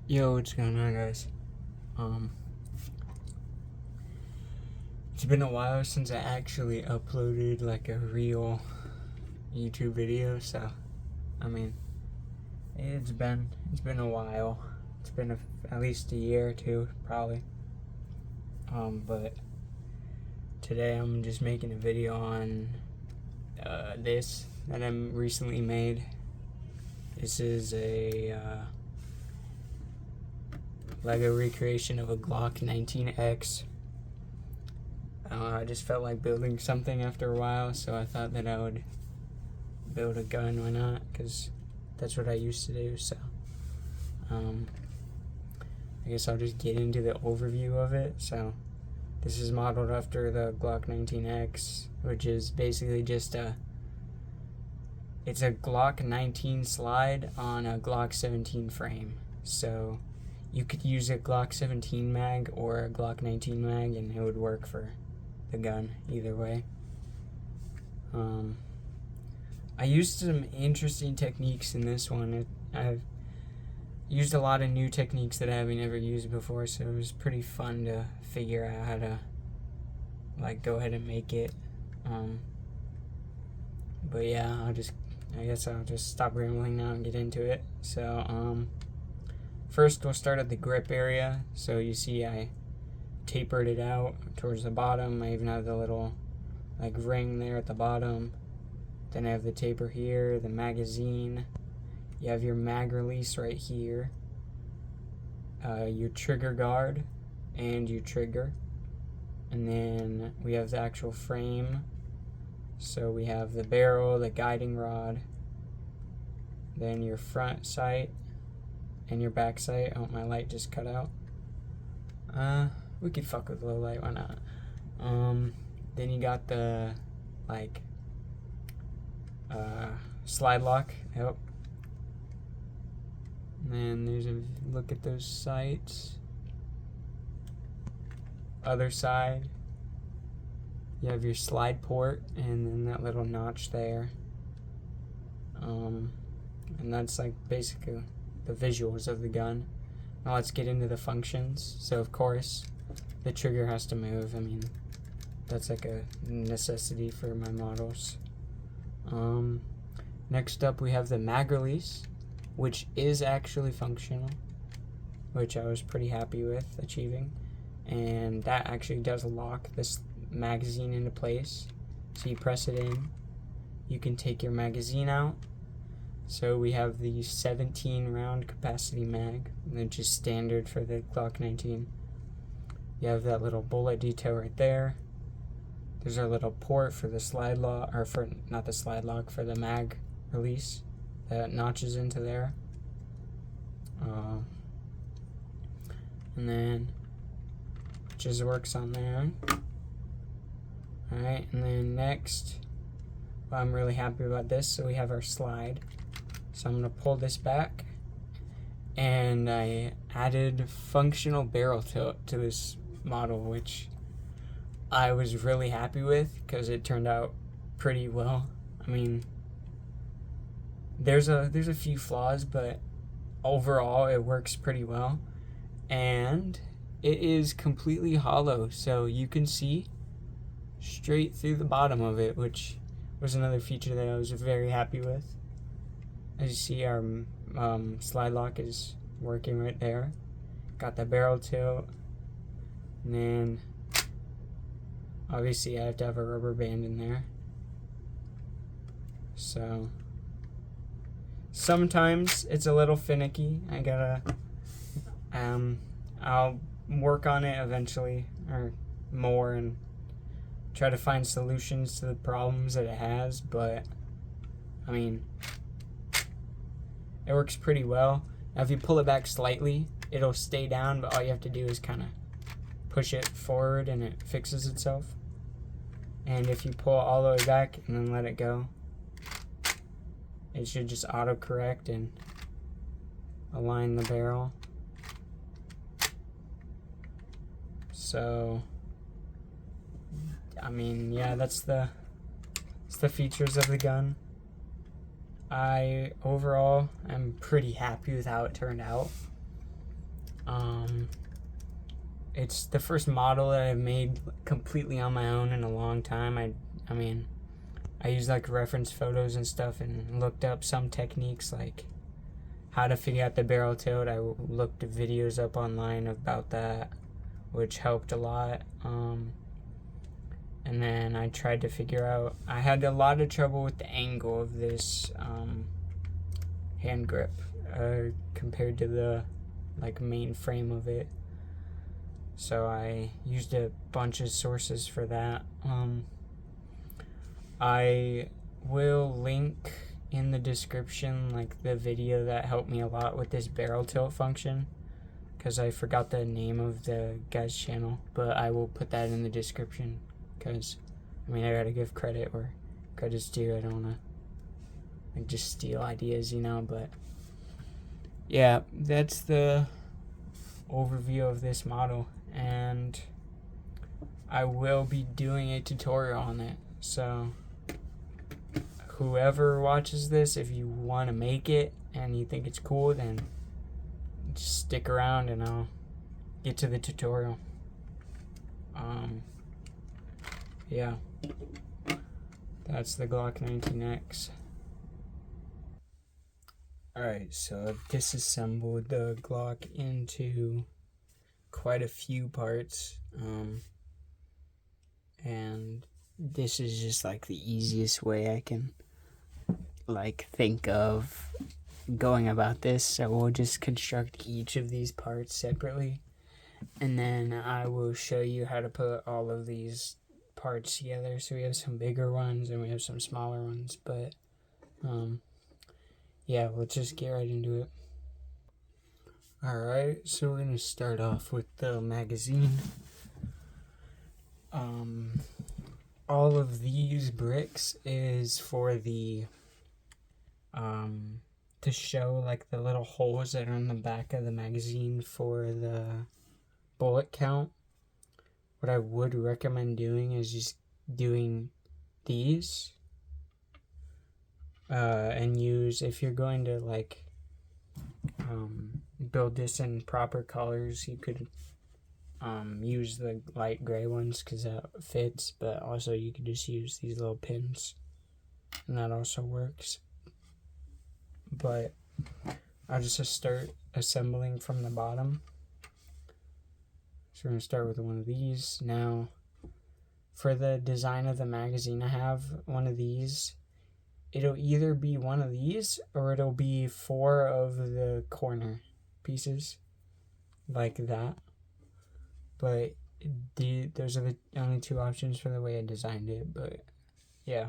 Yo, what's going on, guys? It's been a while since I actually uploaded like a real YouTube video, so I mean, it's been a while. It's been at least a year or two, probably. But today I'm just making a video on this that I recently made. This is a Lego recreation of a Glock 19X. I just felt like building something after a while, so I thought that I would build a gun. Why not? Because that's what I used to do. So I guess I'll just get into the overview of it. So this is modeled after the Glock 19X, which is basically just it's a Glock 19 slide on a Glock 17 frame. So you could use a Glock 17 mag or a Glock 19 mag, and it would work for the gun either way. I used some interesting techniques in this one. I've used a lot of new techniques that I haven't ever used before, so it was pretty fun to figure out how to like go ahead and make it. But yeah, I guess I'll just stop rambling now and get into it. So first we'll start at the grip area. So you see I tapered it out towards the bottom. I even have the little like ring there at the bottom. Then I have the taper here, the magazine. You have your mag release right here, your trigger guard and your trigger. And then we have the actual frame. So we have the barrel, the guiding rod, then your front sight and your back sight. Oh, my light just cut out. We could fuck with low light, why not? Then you got the like slide lock. Yep. And then there's a look at those sights. Other side, you have your slide port and then that little notch there. And that's like basically the visuals of the gun. Now let's get into the functions. So of course the trigger has to move. I mean, that's like a necessity for my models. Next up we have the mag release, which is actually functional, which I was pretty happy with achieving. And that actually does lock this magazine into place. So you press it in, you can take your magazine out. So we have the 17 round capacity mag, which is standard for the Glock 19. You have that little bullet detail right there. There's our little port for the slide lock, or for not the slide lock, for the mag release that notches into there. And then just works on there. Alright, and then next, I'm really happy about this. So we have our slide. So I'm going to pull this back, and I added functional barrel tilt to this model, which I was really happy with because it turned out pretty well. I mean, there's a few flaws, but overall it works pretty well. And it is completely hollow, so you can see straight through the bottom of it, which was another feature that I was very happy with. As you see, our slide lock is working right there. Got the barrel tilt, and then obviously I have to have a rubber band in there. So sometimes it's a little finicky. I gotta I'll work on it eventually, or more, and try to find solutions to the problems that it has. But I mean, it works pretty well. Now if you pull it back slightly, it'll stay down, but all you have to do is kind of push it forward and it fixes itself. And if you pull all the way back and then let it go, it should just auto-correct and align the barrel. So I mean, yeah, that's the features of the gun. I overall am pretty happy with how it turned out. It's the first model that I've made completely on my own in a long time. I mean, I used like reference photos and stuff and looked up some techniques like how to figure out the barrel tilt. I looked at videos up online about that, which helped a lot. And then I tried to figure out, I had a lot of trouble with the angle of this hand grip compared to the like main frame of it. So I used a bunch of sources for that. I will link in the description like the video that helped me a lot with this barrel tilt function, because I forgot the name of the guy's channel, but I will put that in the description, because I mean, I gotta give credit where credit's due. I don't wanna like just steal ideas, you know, but yeah, that's the overview of this model, and I will be doing a tutorial on it. So whoever watches this, if you want to make it and you think it's cool, then just stick around and I'll get to the tutorial. Yeah, that's the Glock 19X. Alright, so I've disassembled the Glock into quite a few parts, and this is just like the easiest way I can like think of going about this. So we'll just construct each of these parts separately, and then I will show you how to put all of these parts together. So we have some bigger ones and we have some smaller ones, but yeah, let's just get right into it. Alright, so we're gonna start off with the magazine. All of these bricks is for the to show like the little holes that are on the back of the magazine for the bullet count. What I would recommend doing is just doing these and use, if you're going to like build this in proper colors, you could use the light gray ones because that fits, but also you could just use these little pins and that also works. But I'll just start assembling from the bottom. So we're going to start with one of these. Now for the design of the magazine, I have one of these. It'll either be one of these or it'll be 4 of the corner pieces like that. But those are the only 2 options for the way I designed it, but yeah.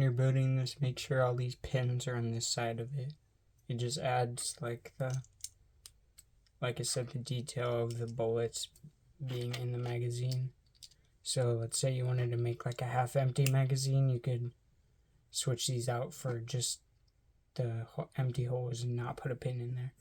you're building this, make sure all these pins are on this side of it. It just adds like I said, the detail of the bullets being in the magazine. So let's say you wanted to make like a half empty magazine, you could switch these out for just the empty holes and not put a pin in there.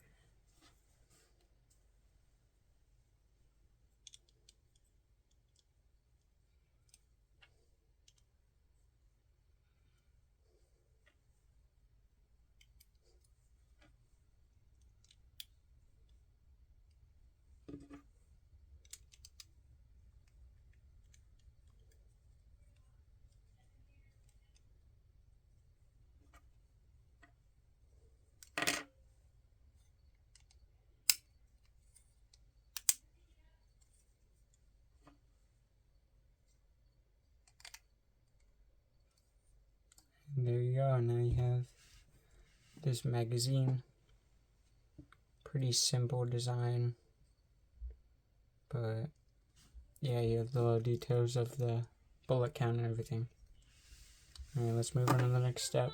And there you go. Now you have this magazine. Pretty simple design, but yeah, you have the little details of the bullet count and everything. Alright, let's move on to the next step.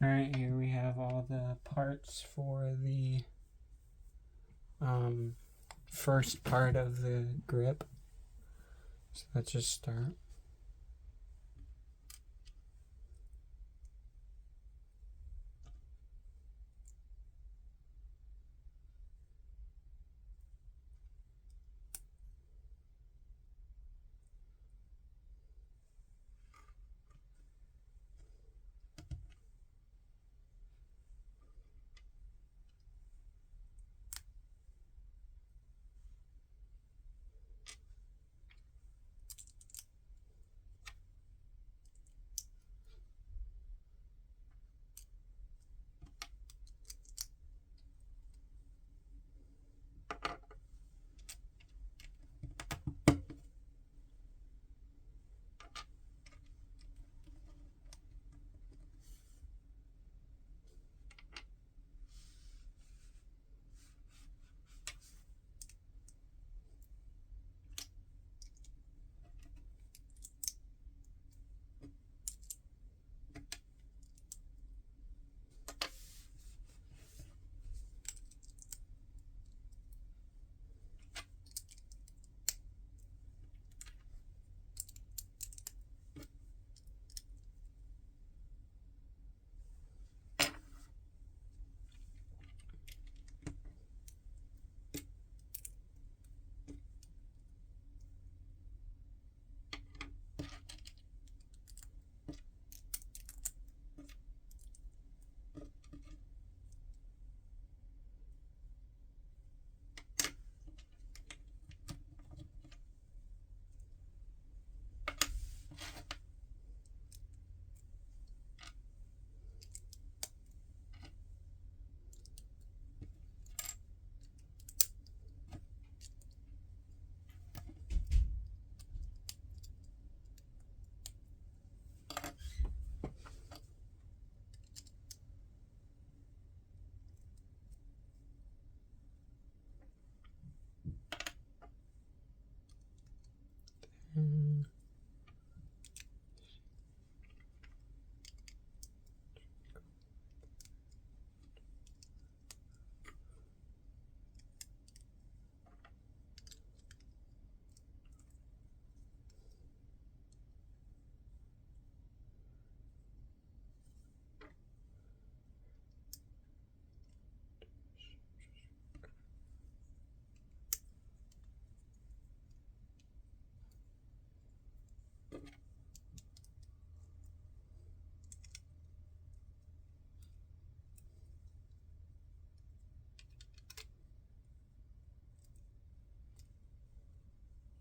Alright, here we have all the parts for the first part of the grip. So let's just start.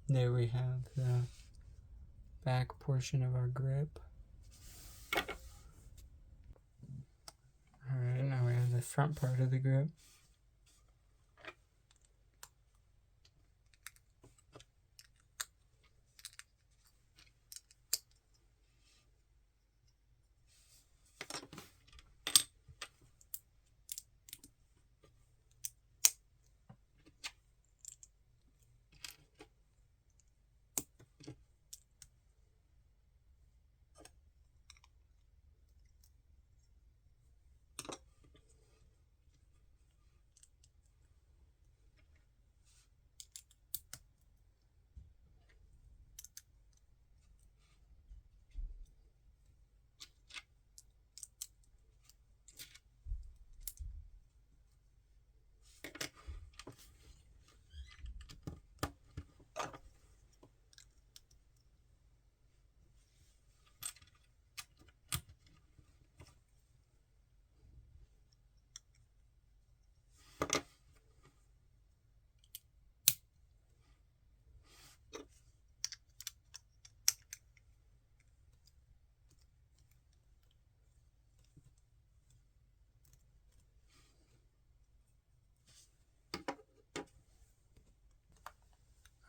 There we have the back portion of our grip. Alright, now we have the front part of the grip.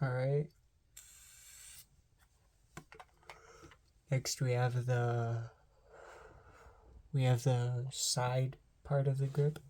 Alright. Next we have the side part of the grip.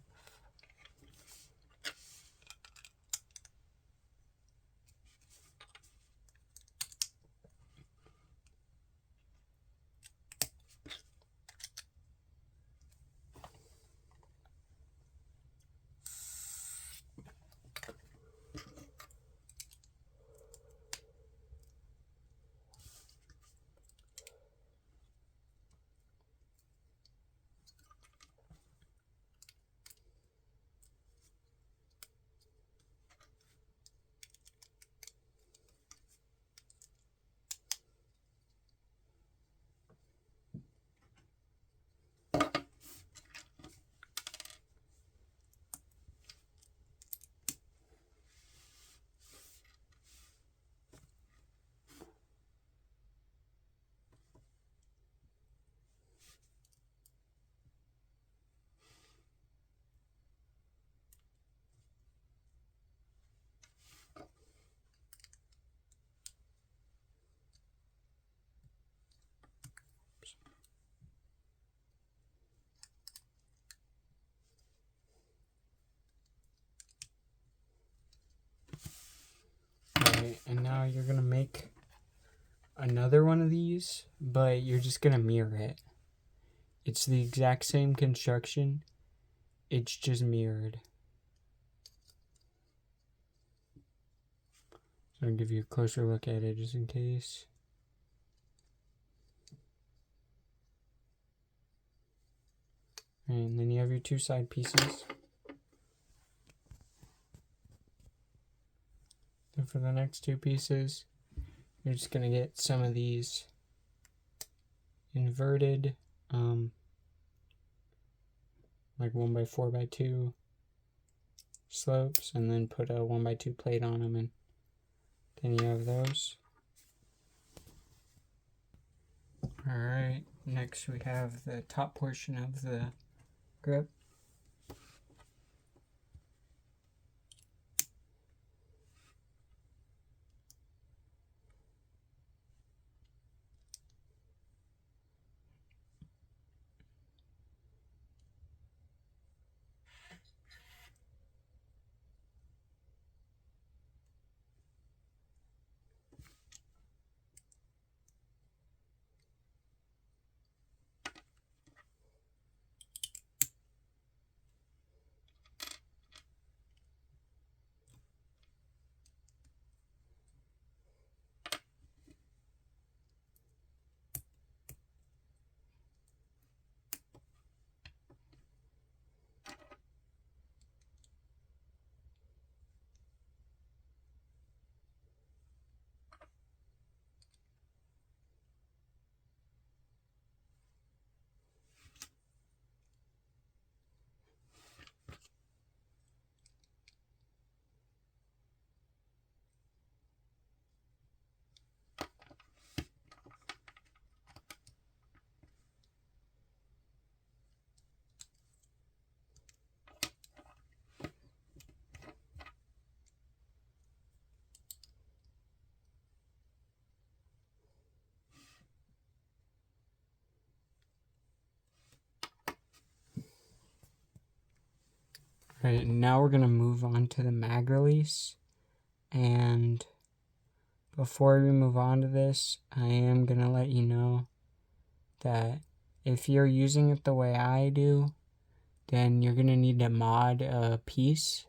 Alright, and now you're gonna make another one of these, but you're just gonna mirror it. It's the exact same construction, it's just mirrored. So I'll give you a closer look at it just in case. And then you have your two side pieces. And for the next two pieces, you're just going to get some of these inverted, like 1x4x2 slopes, and then put a 1x2 plate on them, and then you have those. Alright, next we have the top portion of the grip. Right, now we're going to move on to the mag release, and before we move on to this, I am going to let you know that if you're using it the way I do, then you're going to need to mod a piece.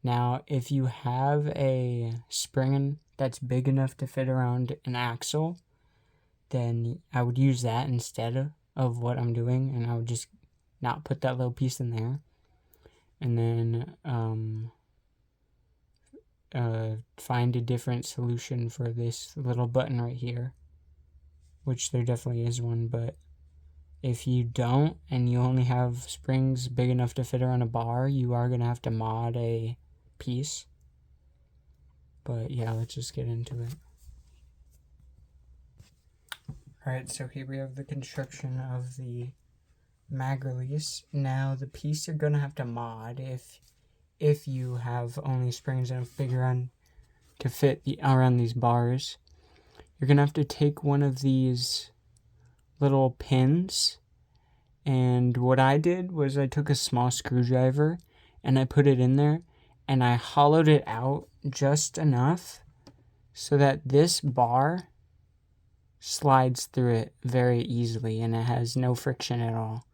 Now, if you have a spring that's big enough to fit around an axle, then I would use that instead of what I'm doing, and I would just not put that little piece in there. And then find a different solution for this little button right here, which there definitely is one, but if you don't and you only have springs big enough to fit around a bar, you are going to have to mod a piece. But yeah, let's just get into it. Alright, so here we have the construction of the mag release. Now the piece you're going to have to mod if you have only springs enough big around to fit around these bars, you're going to have to take one of these little pins. And what I did was I took a small screwdriver and I put it in there and I hollowed it out just enough so that this bar slides through it very easily and it has no friction at all.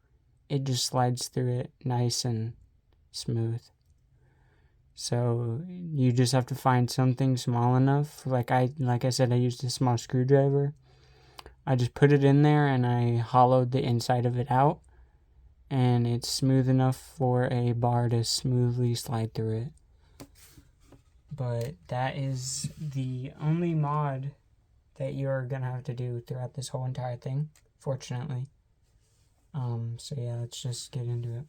It just slides through it nice and smooth. So you just have to find something small enough. Like I said, I used a small screwdriver. I just put it in there and I hollowed the inside of it out, and it's smooth enough for a bar to smoothly slide through it. But that is the only mod that you're gonna have to do throughout this whole entire thing, fortunately. So yeah, let's just get into it.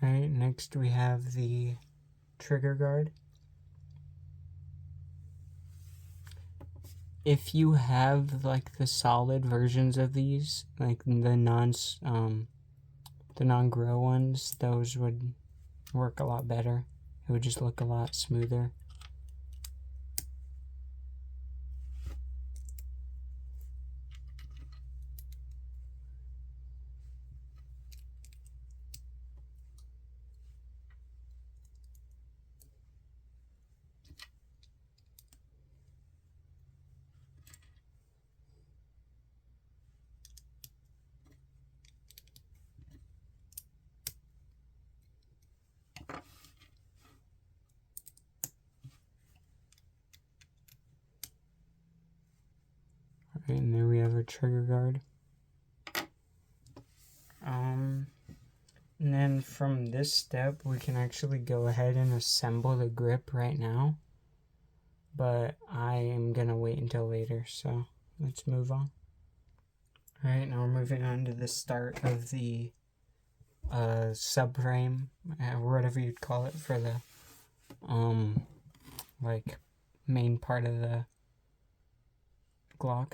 Alright, next we have the trigger guard. If you have like the solid versions of these, like the non-grow ones, those would work a lot better. It would just look a lot smoother. Alright, and there we have our trigger guard. And then from this step, we can actually go ahead and assemble the grip right now. But I am going to wait until later, so let's move on. Alright, now we're moving on to the start of the subframe, or whatever you'd call it, for the like main part of the Glock.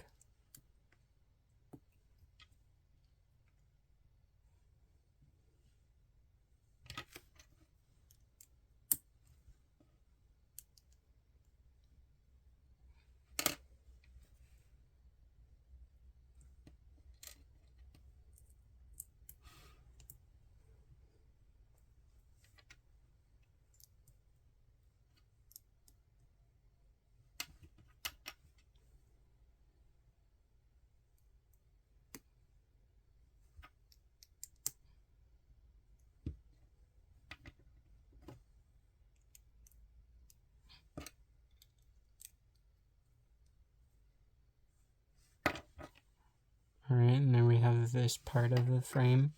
Alright, and then we have this part of the frame.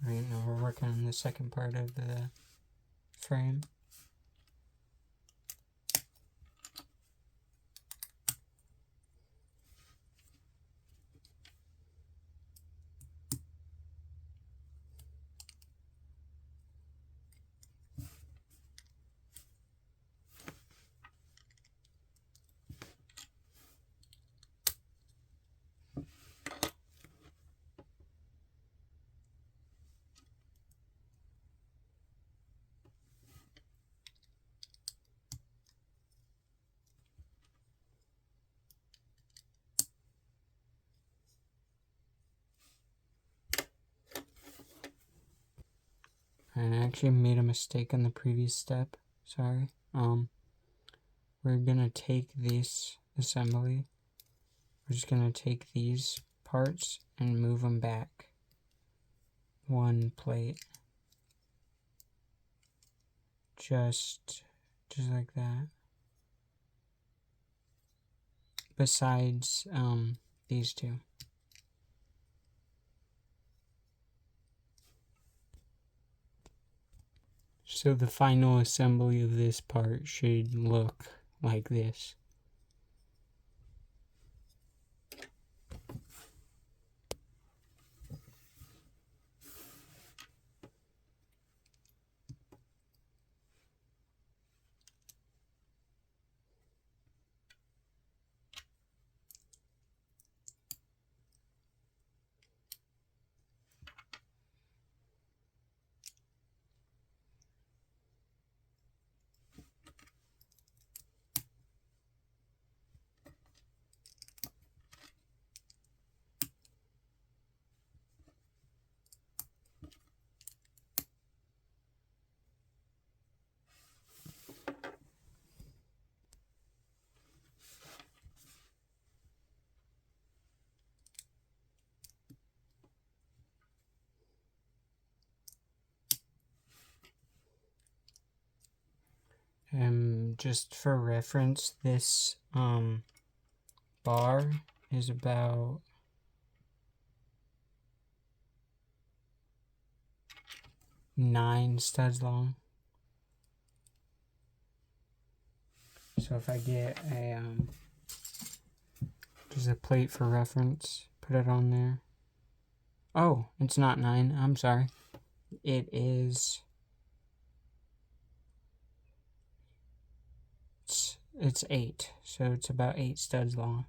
Alright, now we're working on the second part of the frame. And I actually made a mistake on the previous step. Sorry. We're gonna take this assembly. We're just gonna take these parts and move them back one plate. Just like that. Besides these two. So the final assembly of this part should look like this. Just for reference, this bar is about 9 studs long. So if I get a just a plate for reference, put it on there. Oh, it's not 9. I'm sorry. It is. It's 8. So it's about 8 studs long.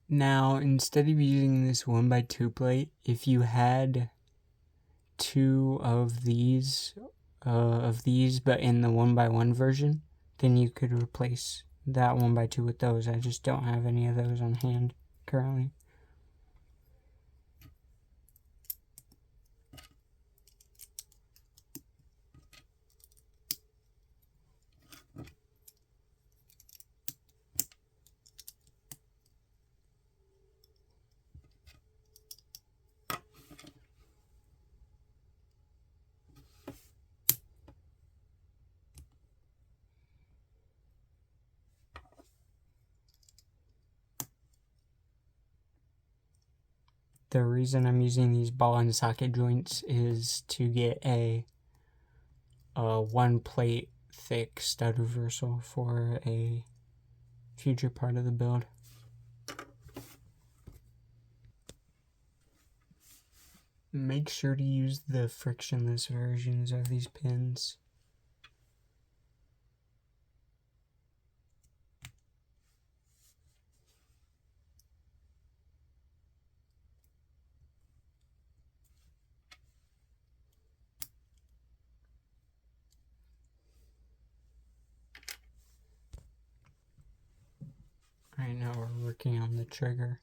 Now, instead of using this 1x2 plate, if you had 2 of these, but in the 1x1 version, then you could replace that 1x2 with those. I just don't have any of those on hand currently. The reason I'm using these ball and socket joints is to get a 1 plate thick stud reversal for a future part of the build. Make sure to use the frictionless versions of these pins. Alright, now we're working on the trigger.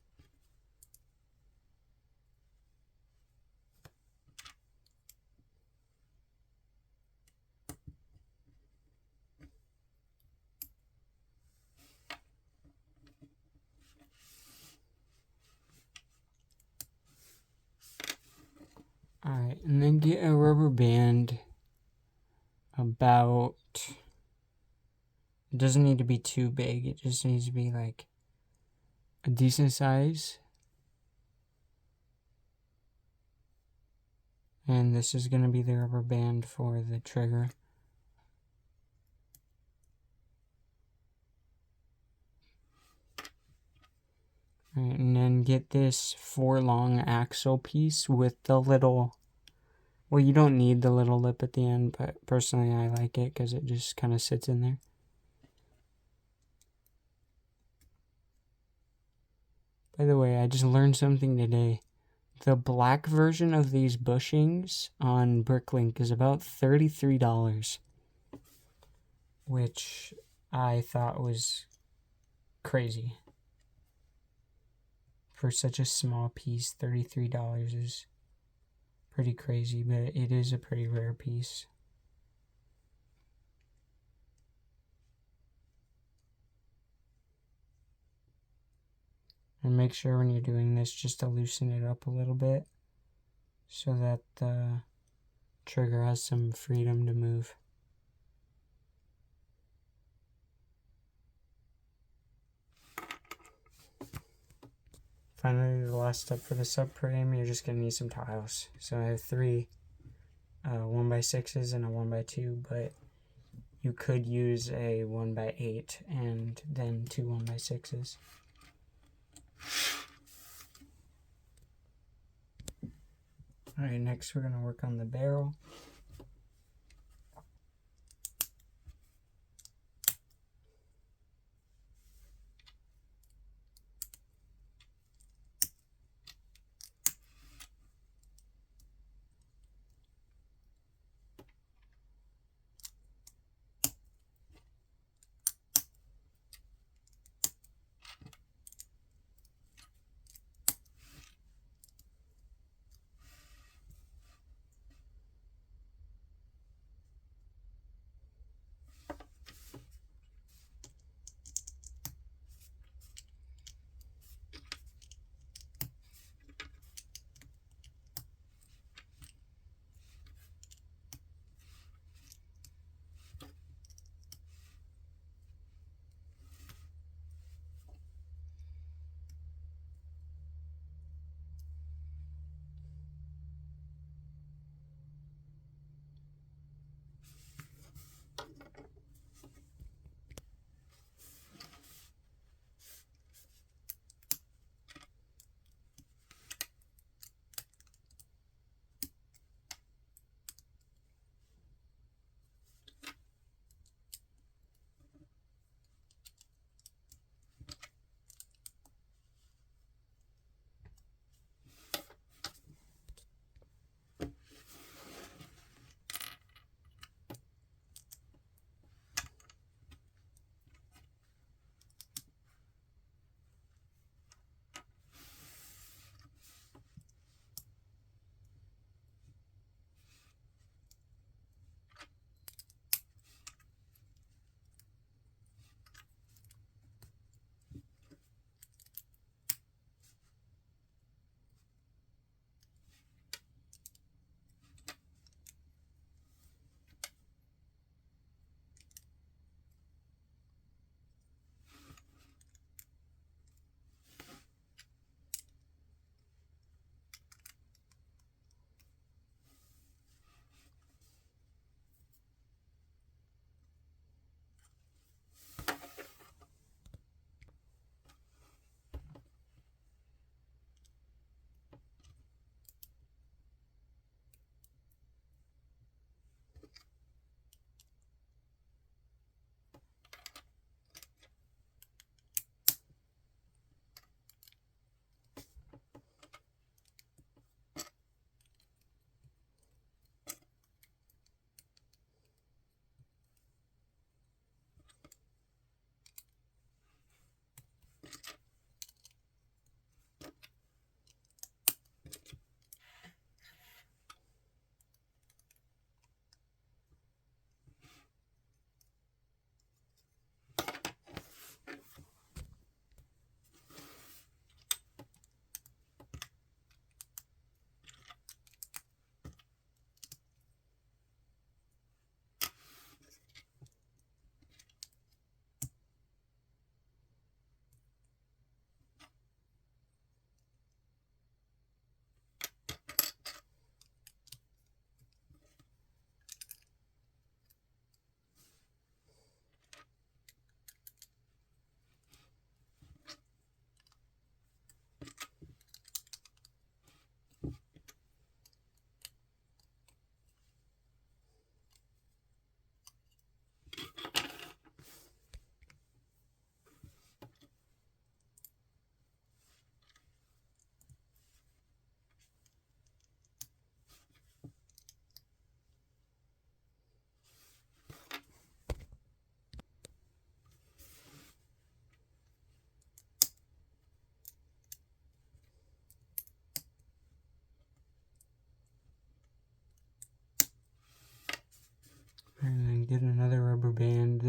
Alright, and then get a rubber band about, it doesn't need to be too big, it just needs to be like a decent size. And this is going to be the rubber band for the trigger. Alright, and then get this 4-long axle piece with the little, well, you don't need the little lip at the end, but personally I like it because it just kind of sits in there. By the way, I just learned something today. The black version of these bushings on Bricklink is about $33, which I thought was crazy. For such a small piece, $33 is pretty crazy, but it is a pretty rare piece. And make sure when you're doing this just to loosen it up a little bit so that the trigger has some freedom to move. Finally, the last step for the subframe, you're just going to need some tiles. So I have 3 1x6s and a 1x2, but you could use a 1x8 and then 2 1x6s. Alright, next we're going to work on the barrel.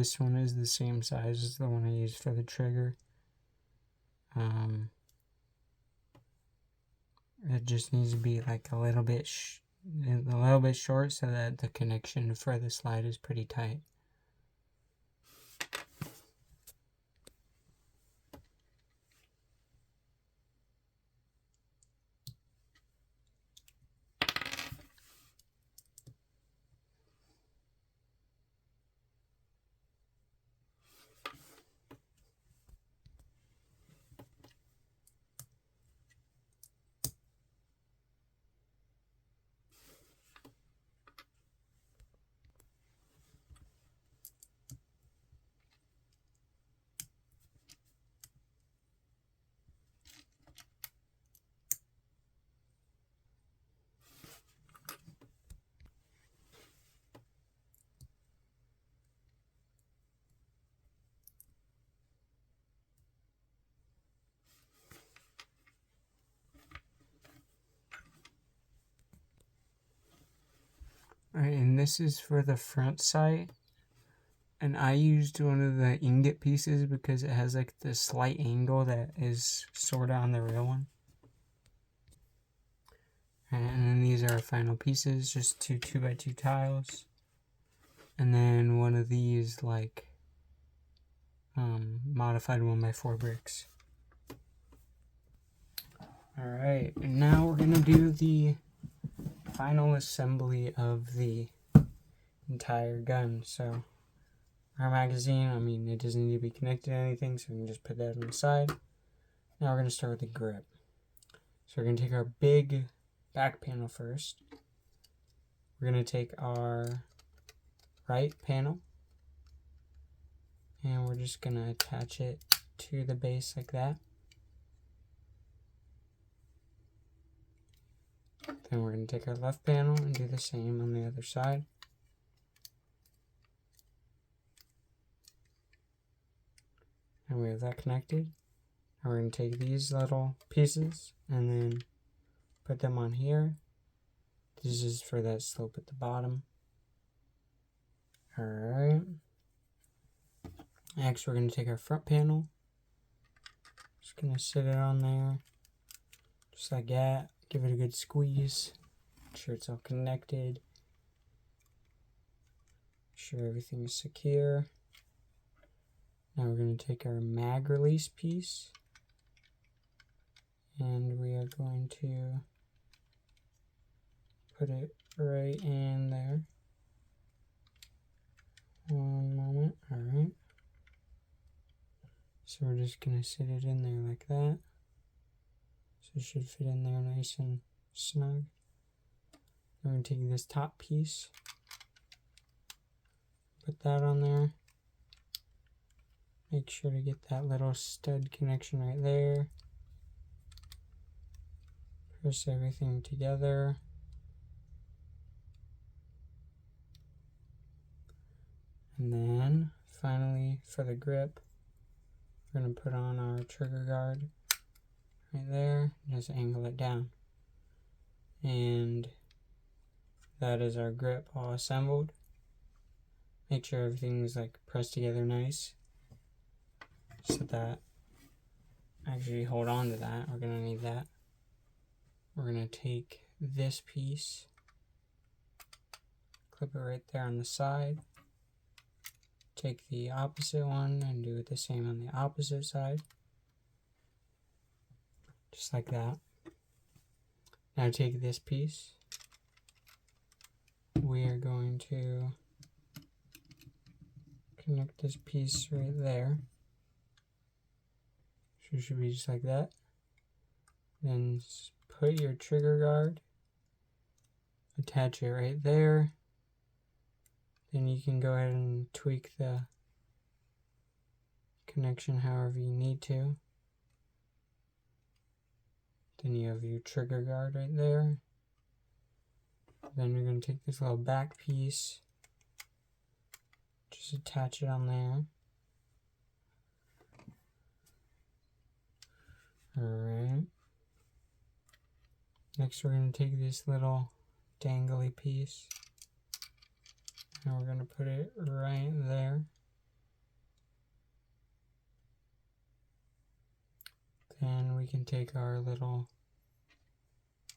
this one is the same size as the one I used for the trigger. It just needs to be like a little bit short so that the connection for the slide is pretty tight. Alright, and this is for the front sight. And I used one of the ingot pieces because it has like the slight angle that is sort of on the real one. And then these are our final pieces, just two 2x2 tiles. And then one of these like modified 1x4 bricks. Alright, and now we're gonna do the final assembly of the entire gun. So our magazine, I mean, it doesn't need to be connected to anything, so we can just put that on the side. Now we're going to start with the grip. So we're going to take our big back panel first. We're going to take our right panel, and we're just going to attach it to the base like that. Then we're going to take our left panel and do the same on the other side. And we have that connected. And we're going to take these little pieces and then put them on here. This is for that slope at the bottom. Alright. Next, we're going to take our front panel. Just going to sit it on there. Just like that. Give it a good squeeze. Make sure it's all connected. Make sure everything is secure. Now we're going to take our mag release piece and we are going to put it right in there. One moment. Alright. So we're just going to sit it in there like that. So it should fit in there nice and snug. We're going to take this top piece, put that on there. Make sure to get that little stud connection right there. Press everything together. And then, finally, for the grip, we're going to put on our trigger guard right there. Just angle it down. And that is our grip all assembled. Make sure everything's like pressed together nice. So that, actually hold on to that, we're going to need that. We're going to take this piece, clip it right there on the side, take the opposite one and do it the same on the opposite side, just like that. Now take this piece, we are going to connect this piece right there. So it should be just like that. Then put your trigger guard, attach it right there. Then you can go ahead and tweak the connection however you need to. Then you have your trigger guard right there. Then you're going to take this little back piece, just attach it on there. Alright. Next we're going to take this little dangly piece and we're going to put it right there. we can take our little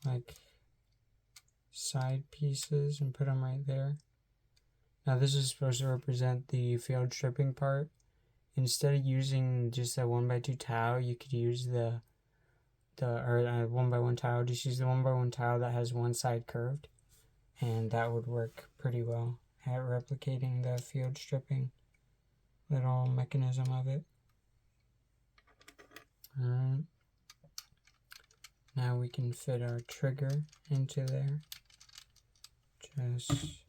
like side pieces and put them right there. Now this is supposed to represent the field stripping part. Instead of using just a 1x2 tile, you could use the 1x1 tile. Just use the 1x1 tile that has one side curved, and that would work pretty well at replicating the field stripping little mechanism of it. Alright. Now we can fit our trigger into there. Just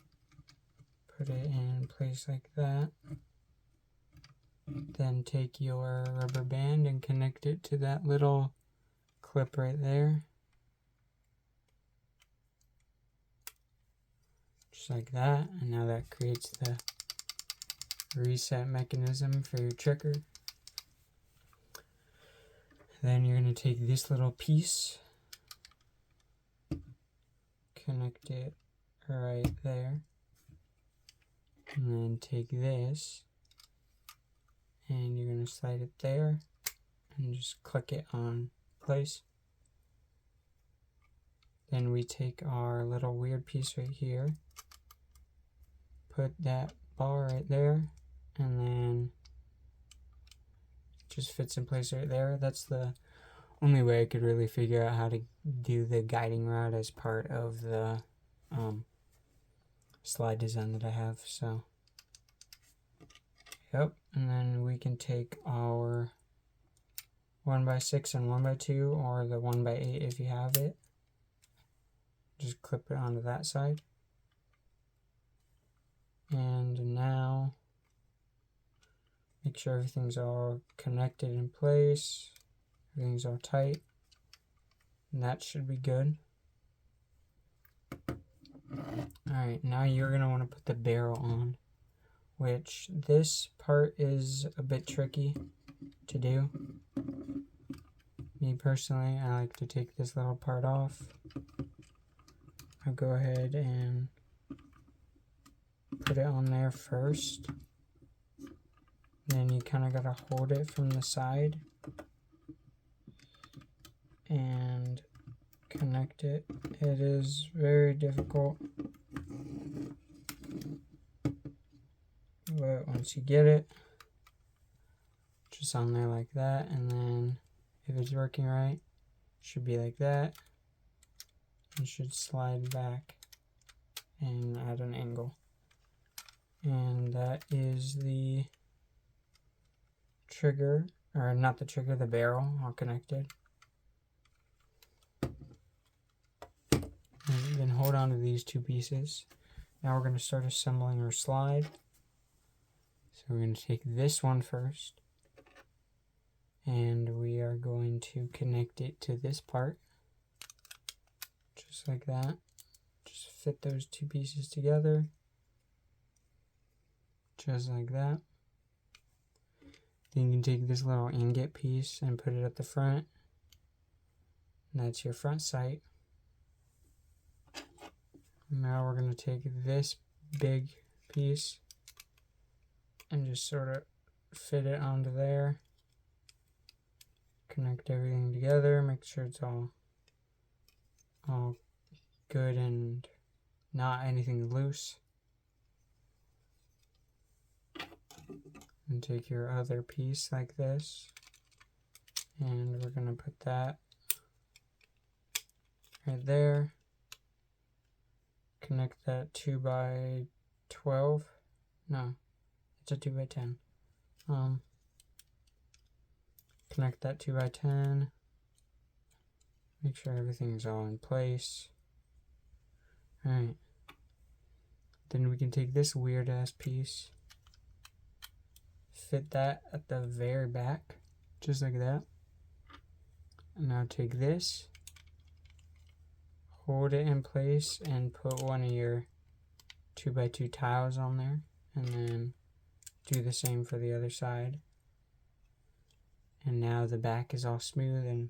put it in place like that. Then take your rubber band and connect it to that little clip right there. Just like that. And now that creates the reset mechanism for your trigger. Then you're going to take this little piece, connect it right there, and then take this, and you're going to slide it there, and just click it on place. Then we take our little weird piece right here, put that ball right there, and then just fits in place right there. That's the only way I could really figure out how to do the guiding rod as part of the slide design that I have. So, yep. And then we can take our 1x6 and 1x2, or the 1x8 if you have it. Just clip it onto that side. And now make sure everything's all connected in place, everything's all tight, and that should be good. Alright, now you're going to want to put the barrel on, which this part is a bit tricky to do. Me personally, I like to take this little part off. I'll go ahead and put it on there first. Then you kind of got to hold it from the side and connect it. It is very difficult, but once you get it, just on there like that, and then if it's working right, it should be like that. You should slide back and at an angle. And that is the trigger, or not the trigger, the barrel all connected. And then hold on to these two pieces. Now we're going to start assembling our slide. So we're going to take this one first, and we are going to connect it to this part, just like that. Just fit those two pieces together, just like that. Then you can take this little ingot piece and put it at the front, and that's your front sight. Now we're going to take this big piece and just sort of fit it onto there. Connect everything together, make sure it's all good and not anything loose. And take your other piece like this, and we're going to put that right there. Connect that 2x12. No, it's a 2x10. Connect that 2x10. Make sure everything's all in place. Alright. Then we can take this weird ass piece, fit that at the very back, just like that. And now take this, hold it in place, and put one of your 2x2 tiles on there, and then do the same for the other side. And now the back is all smooth and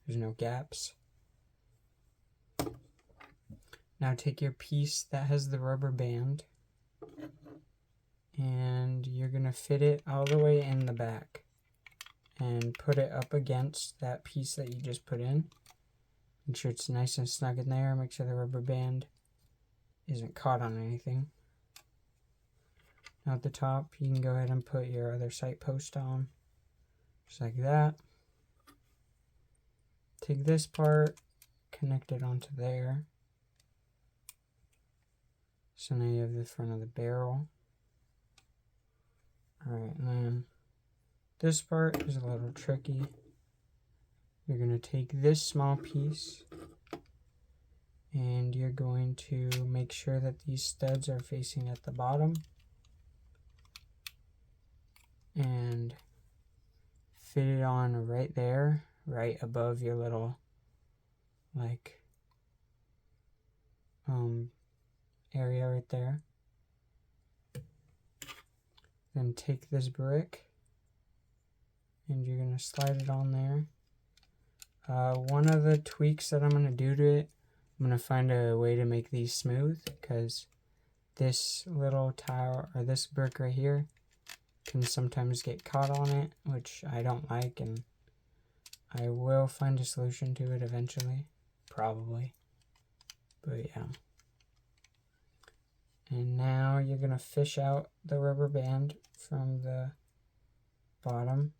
there's no gaps. Now take your piece that has the rubber band, and you're going to fit it all the way in the back. and put it up against that piece that you just put in. Make sure it's nice and snug in there. Make sure the rubber band isn't caught on anything. Now at the top, you can go ahead and put your other sight post on, just like that. Take this part, connect it onto there. So now you have the front of the barrel. Alright, and then this part is a little tricky. You're going to take this small piece and you're going to make sure that these studs are facing at the bottom and fit it on right there, right above your little area right there. Then take this brick and you're going to slide it on there. One of the tweaks that I'm going to do to it, I'm going to find a way to make these smooth, because this little tile or this brick right here can sometimes get caught on it, which I don't like, and I will find a solution to it eventually, probably. But yeah. And now you're going to fish out the rubber band from the bottom.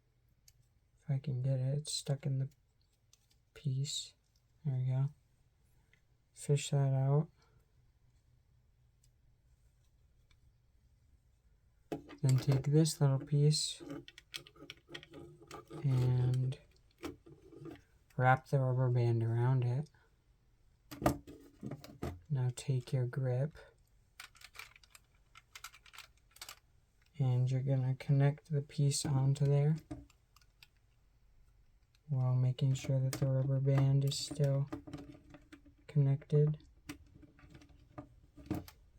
If I can get it, it's stuck in the piece. There we go. Fish that out. Then take this little piece and wrap the rubber band around it. Now take your grip and you're going to connect the piece onto there while making sure that the rubber band is still connected.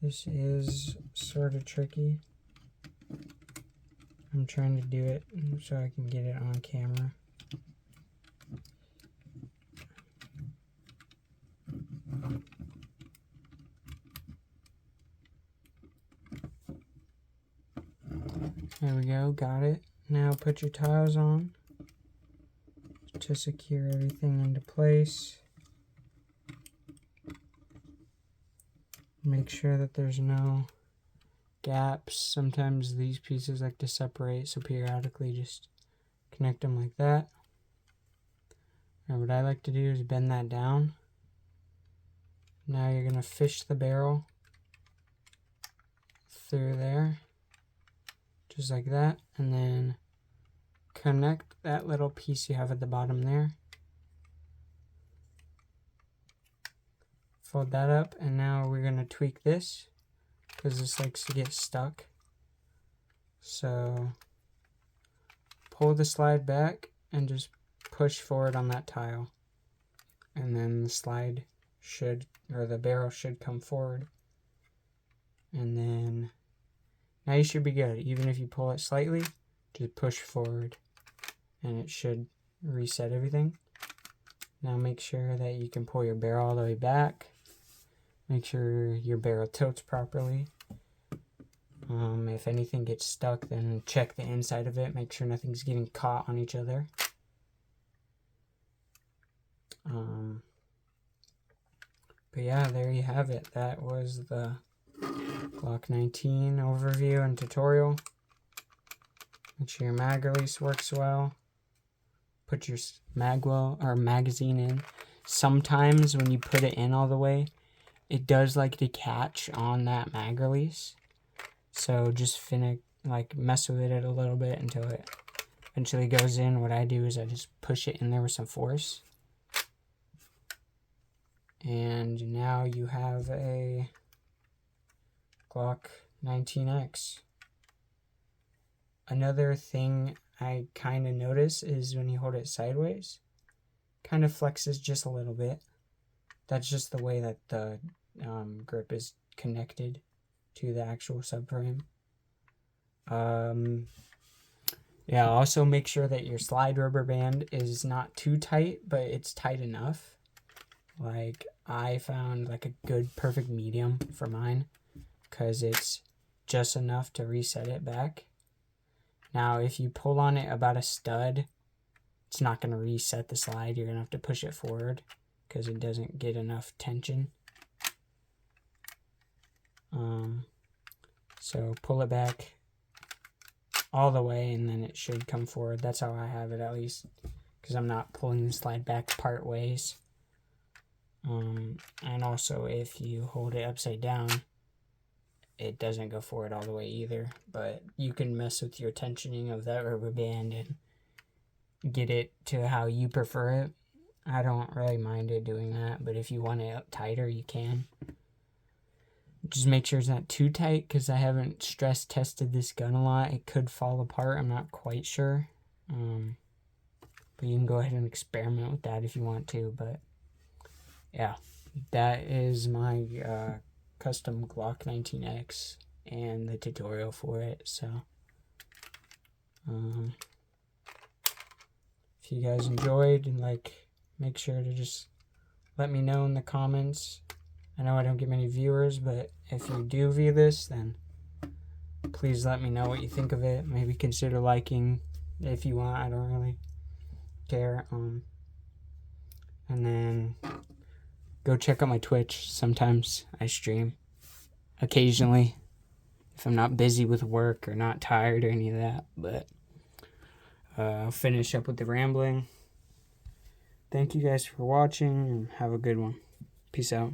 This is sort of tricky. I'm trying to do it so I can get it on camera. There we go, got it. Now put your tiles on to secure everything into place. Make sure that there's no gaps. Sometimes these pieces like to separate, so periodically just connect them like that. And what I like to do is bend that down. Now you're going to fish the barrel through there, just like that, and then connect that little piece you have at the bottom there. Fold that up, and now we're going to tweak this because this likes to get stuck. So pull the slide back and just push forward on that tile, and then the slide should, or the barrel should come forward, and then now you should be good. Even if you pull it slightly, just push forward and it should reset everything. Now make sure that you can pull your barrel all the way back. Make sure your barrel tilts properly. If anything gets stuck, then check the inside of it. Make sure nothing's getting caught on each other. But yeah, there you have it. That was the Glock 19 overview and tutorial. Make sure your mag release works well. Put your magazine in. Sometimes when you put it in all the way, it does like to catch on that mag release. So just mess with it a little bit until it eventually goes in. What I do is I just push it in there with some force. And now you have a Glock 19X. Another thing I kind of notice is when you hold it sideways, kind of flexes just a little bit. That's just the way that the grip is connected to the actual subframe. Yeah, also make sure that your slide rubber band is not too tight, but it's tight enough. Like, I found like a good perfect medium for mine, because it's just enough to reset it back. Now, if you pull on it about a stud it's not going to reset the slide. You're going to have to push it forward because it doesn't get enough tension. So pull it back all the way and then it should come forward. That's how I have it, at least, because I'm not pulling the slide back part ways. And also if you hold it upside down, it doesn't go forward all the way either. But you can mess with your tensioning of that rubber band and get it to how you prefer it. I don't really mind it doing that, but if you want it up tighter, you can. Just make sure it's not too tight, because I haven't stress tested this gun a lot. It could fall apart. I'm not quite sure. But you can go ahead and experiment with that if you want to. But yeah, that is my custom Glock 19X and the tutorial for it. So if you guys enjoyed, and make sure to just let me know in the comments. I know I don't get many viewers, but if you do view this, then please let me know what you think of it. Maybe consider liking if you want. I don't really care. And then go check out my Twitch. Sometimes I stream occasionally if I'm not busy with work or not tired or any of that. But I'll finish up with the rambling. Thank you guys for watching, and have a good one. Peace out.